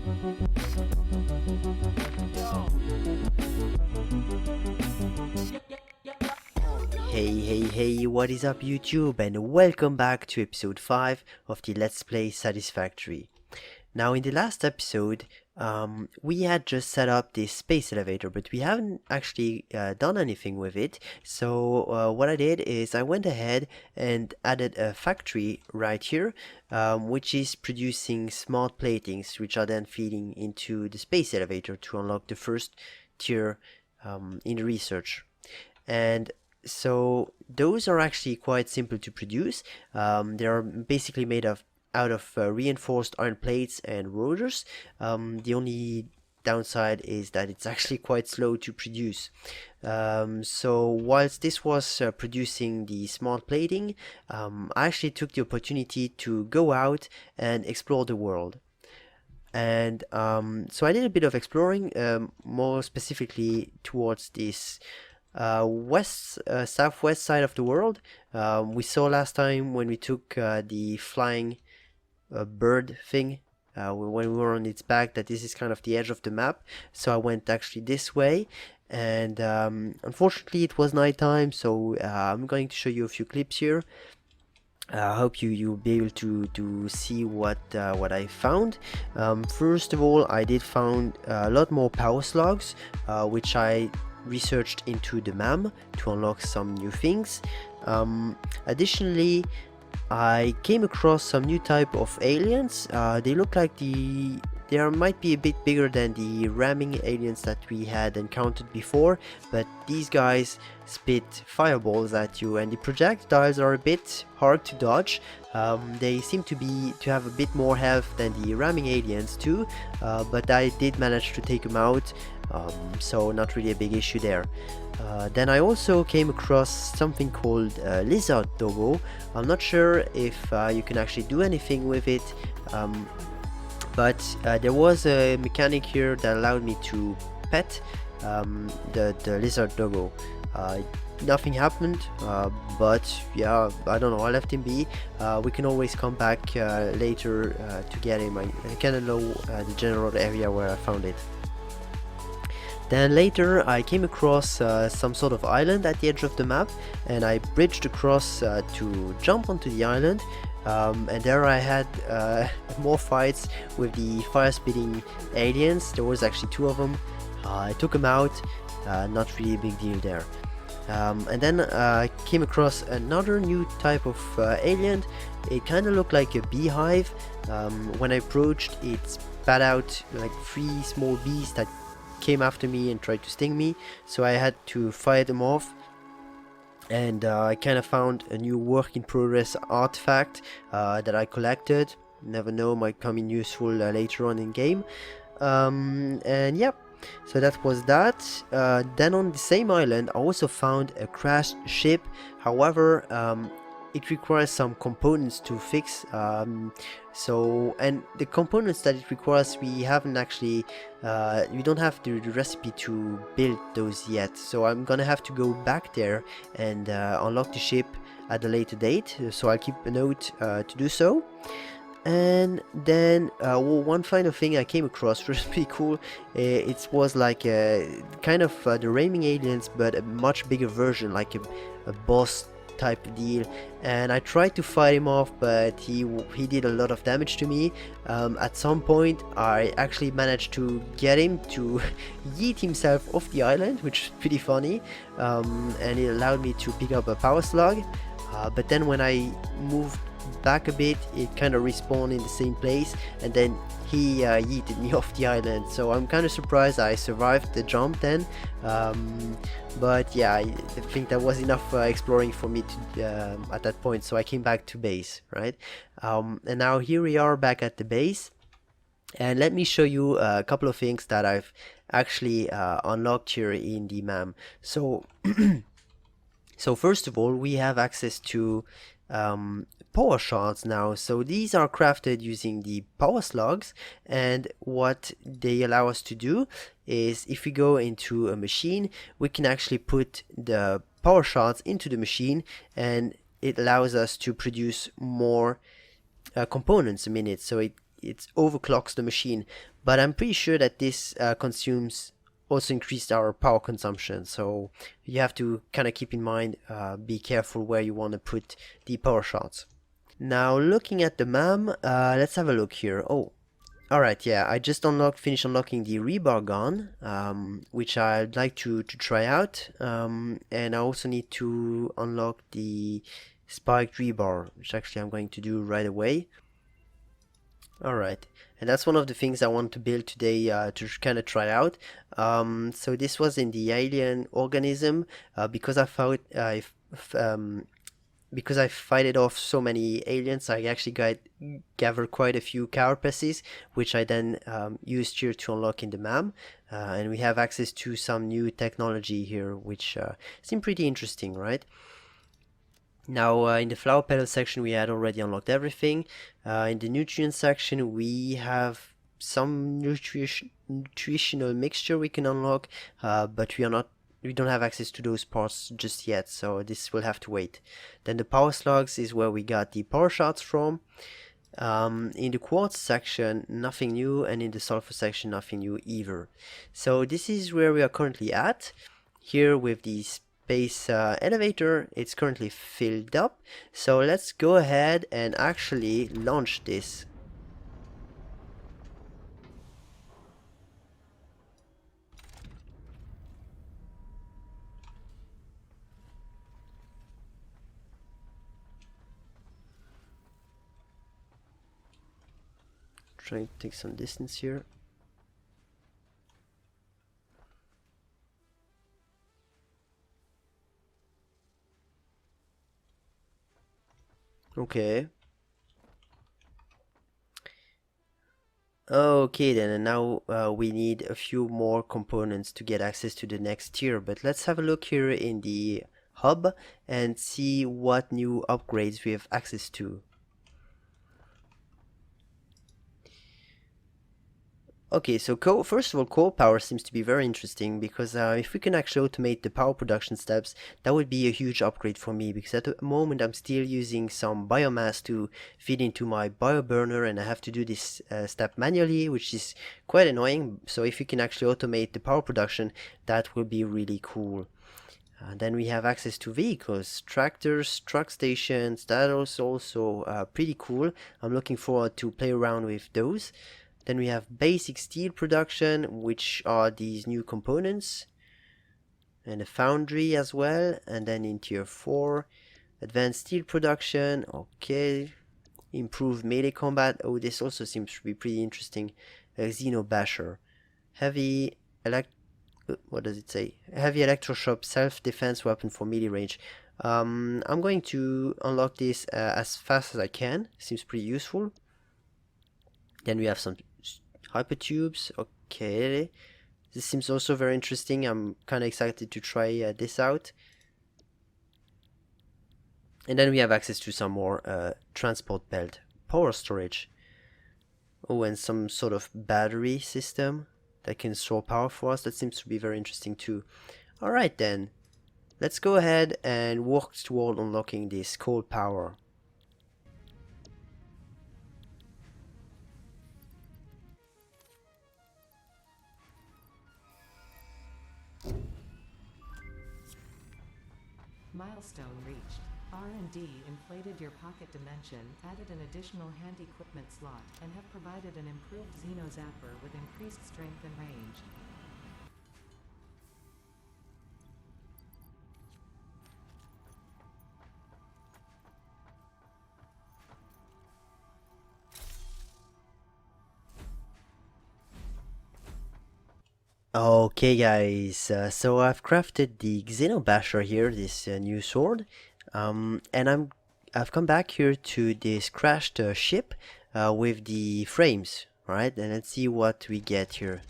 Hey, what is up YouTube, and welcome back to episode 5 of the Let's Play Satisfactory. Now in the last episode, we had just set up this space elevator, but we haven't actually done anything with it. So what I did is I went ahead and added a factory right here, which is producing smart platings, which are then feeding into the space elevator to unlock the first tier in the research. And so those are actually quite simple to produce. They are basically made out of reinforced iron plates and rotors. The only downside is that it's actually quite slow to produce. So whilst this was producing the smart plating, I actually took the opportunity to go out and explore the world. And so I did a bit of exploring, more specifically towards this southwest side of the world. We saw last time when we took the flying bird thing, when we were on its back, that this is kind of the edge of the map. So I went actually this way, and unfortunately it was nighttime, so I'm going to show you a few clips here. I hope you'll be able to see what I found. First of all, I did find a lot more power slugs, which I researched into the MAM to unlock some new things. Additionally, I came across some new type of aliens. They look like they might be a bit bigger than the ramming aliens that we had encountered before, but these guys spit fireballs at you, and the projectiles are a bit hard to dodge. They seem to have a bit more health than the ramming aliens too, but I did manage to take them out, so not really a big issue there. Then I also came across something called lizard doggo. I'm not sure if you can actually do anything with it, but there was a mechanic here that allowed me to pet the lizard doggo. Nothing happened, but yeah, I don't know, I left him be. We can always come back later to get him. I kind of know the general area where I found it. Then later I came across some sort of island at the edge of the map, and I bridged across to jump onto the island. And there I had more fights with the fire-spitting aliens. There was actually 2 of them. I took them out, not really a big deal there. And then I came across another new type of alien. It kind of looked like a beehive. When I approached, it spat out like 3 small bees that came after me and tried to sting me, so I had to fight them off. And I kind of found a new work in progress artifact that I collected. Never know, might come in useful later on in game. And yeah, so that was that. Then on the same island I also found a crashed ship. However, it requires some components to fix, and the components that it requires, we haven't actually we don't have the recipe to build those yet, so I'm gonna have to go back there and unlock the ship at a later date, so I'll keep a note to do so. And then one final thing I came across was pretty cool. It was like a kind of the ramming aliens, but a much bigger version, like a boss type deal, and I tried to fight him off, but he did a lot of damage to me. At some point I actually managed to get him to yeet himself off the island, which is pretty funny, and it allowed me to pick up a power slug, but then when I moved back a bit, it kind of respawned in the same place, and then he yeeted me off the island. So I'm kind of surprised I survived the jump then, but yeah, I think that was enough exploring for me to at that point, so I came back to base, right? And now here we are back at the base, and let me show you a couple of things that I've actually unlocked here in the MAM. So so first of all, we have access to power shards now. So these are crafted using the power slugs, and what they allow us to do is, if we go into a machine, we can actually put the power shards into the machine, and it allows us to produce more components a minute. So it it overclocks the machine. But I'm pretty sure that this consumes also increased our power consumption, so you have to kind of keep in mind, be careful where you want to put the power shots. Now looking at the MAM, let's have a look here. Oh, alright, yeah, I just finished unlocking the rebar gun, which I'd like to try out, and I also need to unlock the spiked rebar, which actually I'm going to do right away. Alright, and that's one of the things I want to build today, to kind of try out. So this was in the alien organism, because I found because I fighted off so many aliens, I actually gathered quite a few carapaces, which I then used here to unlock in the MAM. And we have access to some new technology here, which seem pretty interesting, right? Now in the flower petal section we had already unlocked everything. In the nutrient section we have some nutritional mixture we can unlock, but we don't have access to those parts just yet, so this will have to wait. Then the power slugs is where we got the power shots from. In the quartz section nothing new, and in the sulfur section nothing new either. So this is where we are currently at. Here with the space elevator, it's currently filled up, so let's go ahead and actually launch this. Trying to take some distance here. Okay. Okay then, and now we need a few more components to get access to the next tier, but let's have a look here in the hub and see what new upgrades we have access to. Okay, so first of all, core power seems to be very interesting, because if we can actually automate the power production steps, that would be a huge upgrade for me, because at the moment I'm still using some biomass to feed into my bioburner, and I have to do this step manually, which is quite annoying. So if you can actually automate the power production, that will be really cool. Then we have access to vehicles, tractors, truck stations. That is also pretty cool. I'm looking forward to play around with those. Then we have basic steel production, which are these new components, and a foundry as well. And then in tier 4, advanced steel production. Okay, improved melee combat. Oh, this also seems to be pretty interesting. Xeno Basher, heavy what does it say? Heavy electroshock self-defense weapon for melee range. I'm going to unlock this as fast as I can. Seems pretty useful. Then we have some hypertubes. Okay, this seems also very interesting. I'm kind of excited to try this out. And then we have access to some more transport belt, power storage. Oh, and some sort of battery system that can store power for us. That seems to be very interesting too. Alright then, let's go ahead and work toward unlocking this cold power. Milestone reached. R&D inflated your pocket dimension, added an additional hand equipment slot, and have provided an improved Xeno Zapper with increased strength and range. Okay guys, so I've crafted the Xeno Basher here, this new sword, and I've come back here to this crashed ship with the frames, right? And let's see what we get here.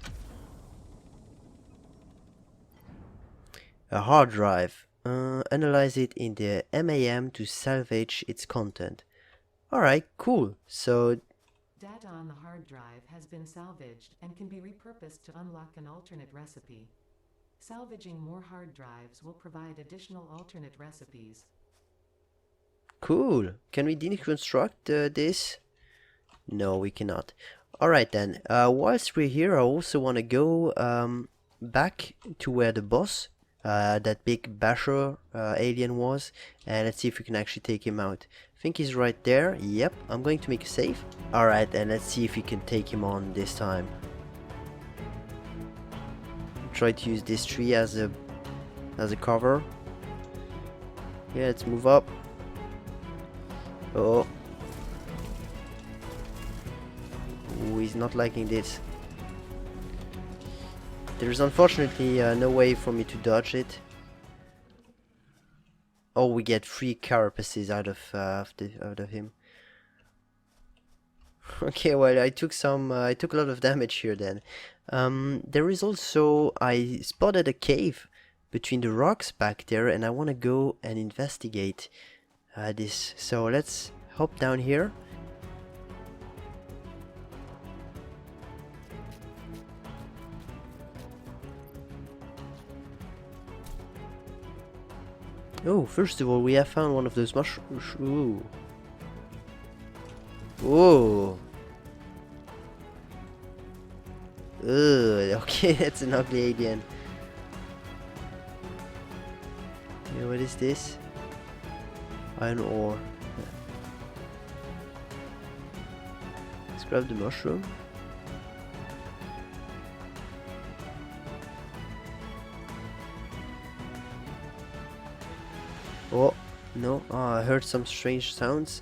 A hard drive. Analyze it in the MAM to salvage its content. Alright, cool. So Data on the hard drive has been salvaged and can be repurposed to unlock an alternate recipe. Salvaging more hard drives will provide additional alternate recipes. cool. Can we deconstruct this? No, we cannot. Alright then, whilst we're here, I also want to go back to where the boss, that big basher alien was, and let's see if we can actually take him out. I think he's right there. Yep, I'm going to make a save. Alright, and let's see if we can take him on this time. Try to use this tree as a cover. Yeah, let's move up. Oh. Ooh, he's not liking this. There's unfortunately no way for me to dodge it. Oh, we get 3 carapaces out of him. Okay, well, I took a lot of damage here then. There is also, I spotted a cave between the rocks back there, and I want to go and investigate this. So let's hop down here. Oh, first of all, we have found one of those mushrooms. Ooh. Whoa. Ugh, okay, that's an ugly alien. Yeah, what is this? Iron ore. Let's grab the mushroom. Oh, no. Oh, I heard some strange sounds.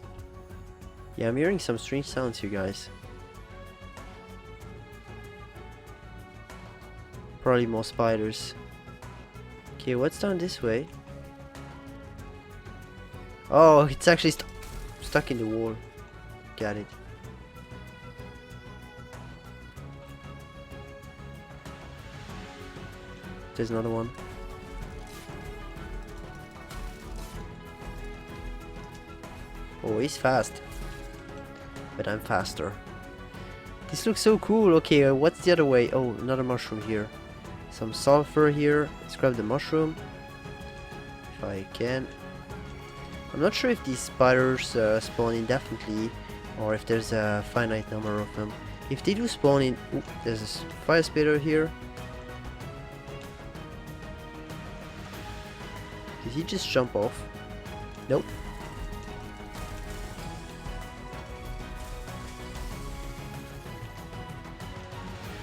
Yeah, I'm hearing some strange sounds here, guys. Probably more spiders. Okay, what's down this way? Oh, it's actually stuck in the wall. Got it. There's another one. Oh, he's fast. But I'm faster. This looks so cool. Okay, what's the other way? Oh, another mushroom here. Some sulfur here. Let's grab the mushroom. If I can. I'm not sure if these spiders spawn indefinitely or if there's a finite number of them. If they do spawn in... Ooh, there's a fire spider here. Did he just jump off? Nope.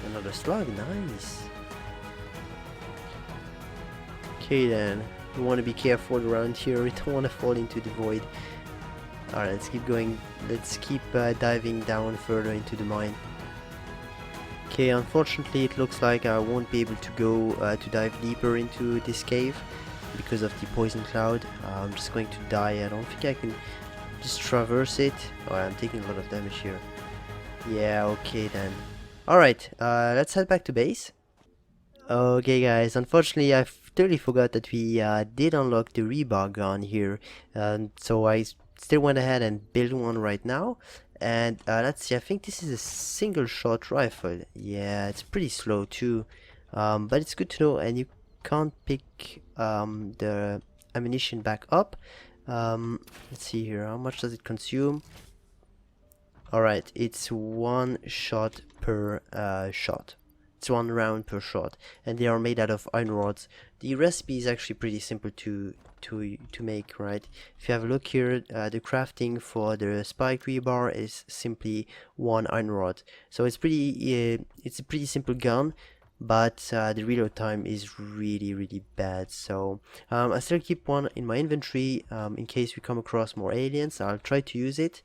Another slug, nice. Okay then, we want to be careful around here, we don't want to fall into the void. Alright, let's keep going, let's keep diving down further into the mine. Okay, unfortunately it looks like I won't be able to go to dive deeper into this cave because of the poison cloud. I'm just going to die, I don't think I can just traverse it. Oh, I'm taking a lot of damage here. Yeah, okay then. Alright, let's head back to base. Okay guys, unfortunately I totally forgot that we did unlock the rebar gun here, so I still went ahead and built one right now. And let's see, I think this is a single shot rifle. Yeah, it's pretty slow too, but it's good to know, and you can't pick the ammunition back up. Let's see here, how much does it consume? Alright, it's 1 shot per shot. It's 1 round per shot, and they are made out of iron rods. The recipe is actually pretty simple to make, right? If you have a look here, the crafting for the spike rebar is simply 1 iron rod. So it's it's a pretty simple gun, but the reload time is really bad. So I still keep one in my inventory in case we come across more aliens. I'll try to use it.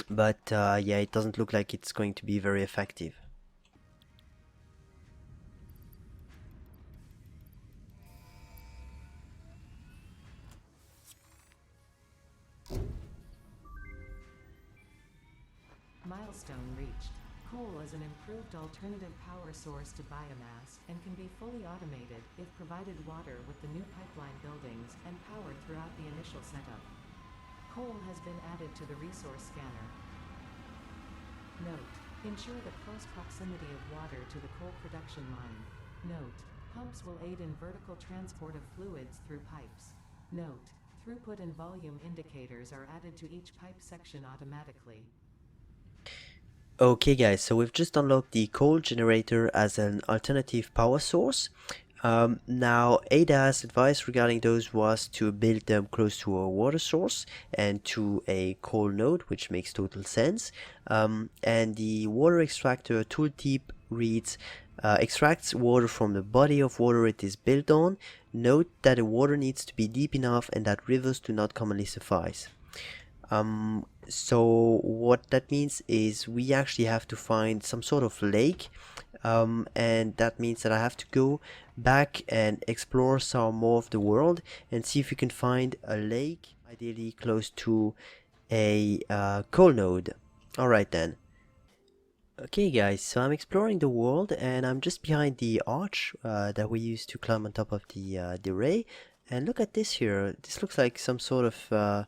But yeah, it doesn't look like it's going to be very effective. Milestone reached. Coal is an improved alternative power source to biomass and can be fully automated if provided water with the new pipeline buildings and powered throughout the initial setup. Coal has been added to the resource scanner. Note: ensure the close proximity of water to the coal production line. Note: pumps will aid in vertical transport of fluids through pipes. Note: throughput and volume indicators are added to each pipe section automatically. Okay guys, so we've just unlocked the coal generator as an alternative power source. Now Ada's advice regarding those was to build them close to a water source and to a coal node, which makes total sense. And the water extractor tooltip reads, extracts water from the body of water it is built on. Note that the water needs to be deep enough and that rivers do not commonly suffice. So what that means is we actually have to find some sort of lake, and that means that I have to go back and explore some more of the world and see if we can find a lake, ideally close to a coal node. Alright then. Okay guys, so I'm exploring the world and I'm just behind the arch that we used to climb on top of the array. And look at this here. This looks like some sort of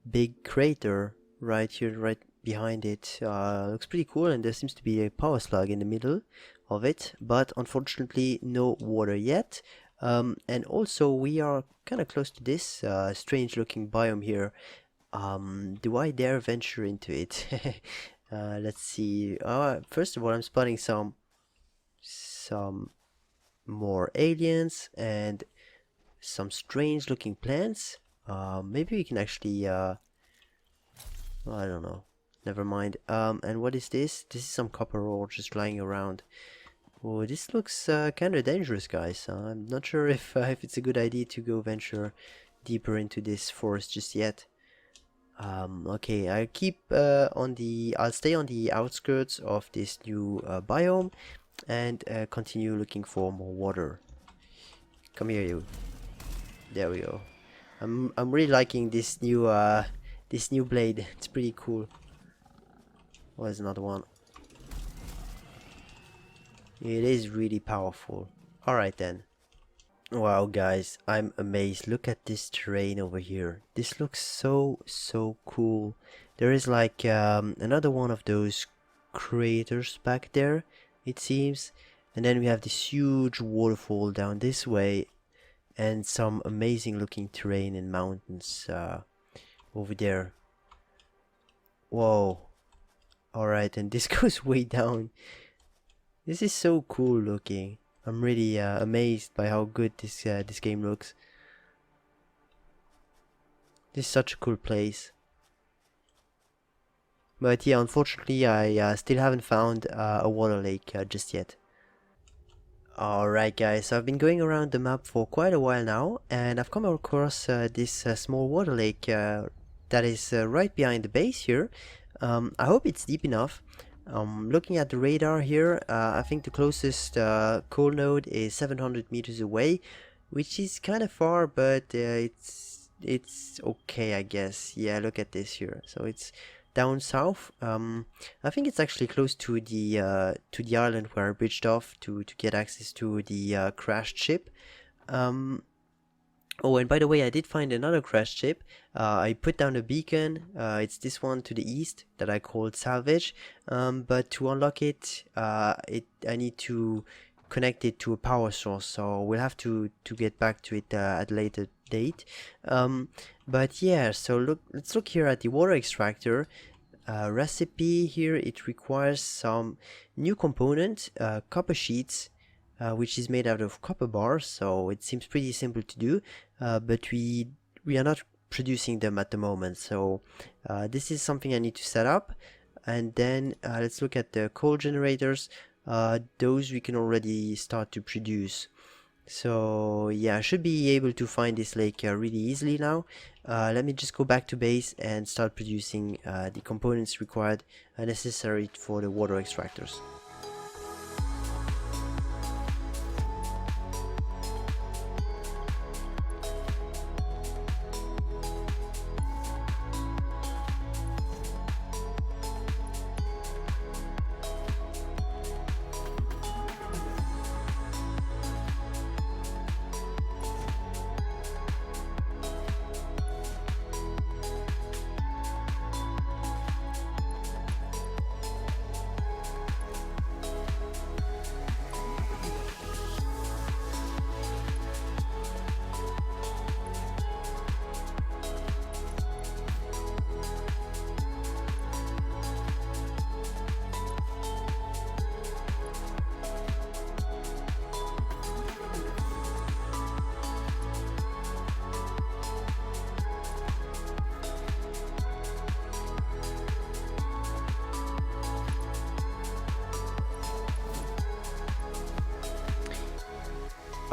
big crater right here, right behind it. Looks pretty cool, and there seems to be a power slug in the middle of it, but unfortunately no water yet. And also we are kind of close to this strange looking biome here. Do I dare venture into it? Let's see. First of all, I'm spotting some more aliens and some strange looking plants. Maybe we can actually I don't know, never mind. And what is this? This is some copper ore just lying around. Oh, this looks kind of dangerous, guys. I'm not sure if it's a good idea to go venture deeper into this forest just yet. Okay, I'll stay on the outskirts of this new biome and continue looking for more water. Come here, you. There we go. I'm really liking this new blade. It's pretty cool. Oh, there's another one. It is really powerful. Alright then. Wow guys, I'm amazed. Look at this terrain over here. This looks so cool. There is like another one of those craters back there, it seems. And then we have this huge waterfall down this way. And some amazing looking terrain and mountains over there. Whoa. Alright, and this goes way down. This is so cool looking. I'm really amazed by how good this game looks. This is such a cool place. But yeah, unfortunately I still haven't found a water lake just yet. Alright guys, so I've been going around the map for quite a while now, and I've come across this small water lake that is right behind the base here. I hope it's deep enough. Looking at the radar here, I think the closest coal node is 700 meters away, which is kind of far, but it's okay, I guess. Yeah, look at this here. So it's down south. I think it's actually close to the island where I bridged off to get access to the crashed ship. Oh, and by the way, I did find another crashed ship. I put down a beacon. It's this one to the east that I called salvage. But to unlock it, I need to connect it to a power source. So we'll have to get back to it at a later date. But yeah, so let's look here at the water extractor. Recipe here, it requires some new component, copper sheets. Which is made out of copper bars, so it seems pretty simple to do, but we are not producing them at the moment, so this is something I need to set up. And then let's look at the coal generators. Those we can already start to produce, so yeah, I should be able to find this lake really easily now. Let me just go back to base and start producing the components required necessary for the water extractors.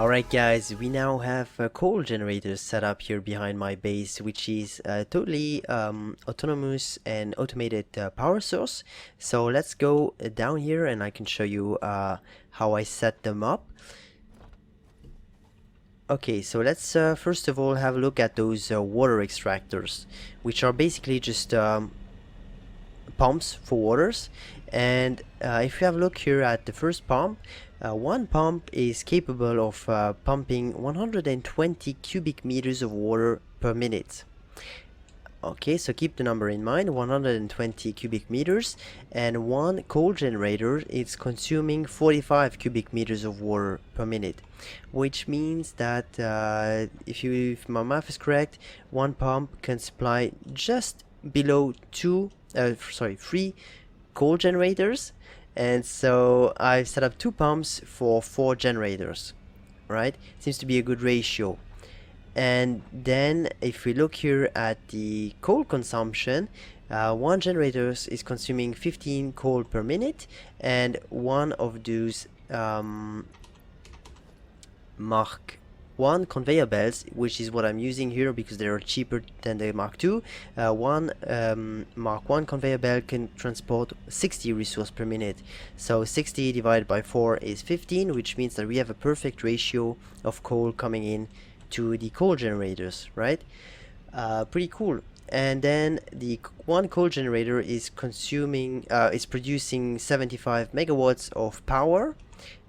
Alright guys, we now have a coal generator set up here behind my base, which is a totally autonomous and automated power source. So let's go down here and I can show you how I set them up. Okay, so let's first of all have a look at those water extractors, which are basically just pumps for waters. And if you have a look here at the first pump, one pump is capable of pumping 120 cubic meters of water per minute. Okay, so keep the number in mind, 120 cubic meters, and one coal generator is consuming 45 cubic meters of water per minute, which means that if my math is correct, one pump can supply just below 3 coal generators. And so I've set up 2 pumps for 4 generators, right? Seems to be a good ratio. And then if we look here at the coal consumption, one generator is consuming 15 coal per minute, and one of those Mark 1 conveyor belts, which is what I'm using here because they are cheaper than the Mark II. One Mark 1 conveyor belt can transport 60 resource per minute. So 60 divided by 4 is 15, which means that we have a perfect ratio of coal coming in to the coal generators, right? Pretty cool. And then the one coal generator is producing 75 megawatts of power.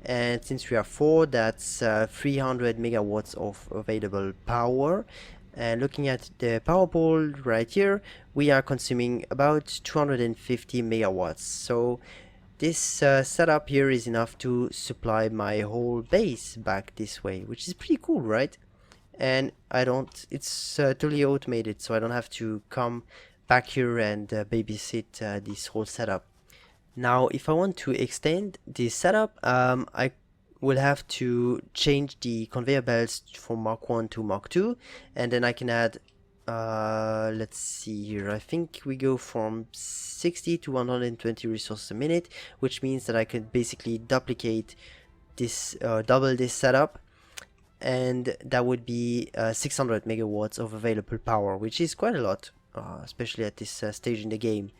And since we are 4, that's 300 megawatts of available power. And looking at the power pole right here, we are consuming about 250 megawatts. So this setup here is enough to supply my whole base back this way, which is pretty cool, right? And it's totally automated, so I don't have to come back here and babysit this whole setup. Now, if I want to extend this setup, I will have to change the conveyor belts from Mark 1 to Mark 2, and then I can add, let's see here, I think we go from 60 to 120 resources a minute, which means that I could basically duplicate this, double this setup, and that would be 600 megawatts of available power, which is quite a lot, especially at this stage in the game.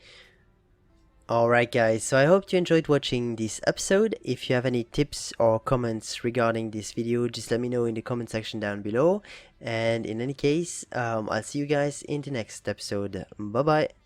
Alright guys, so I hope you enjoyed watching this episode. If you have any tips or comments regarding this video, just let me know in the comment section down below. And in any case, I'll see you guys in the next episode. Bye bye.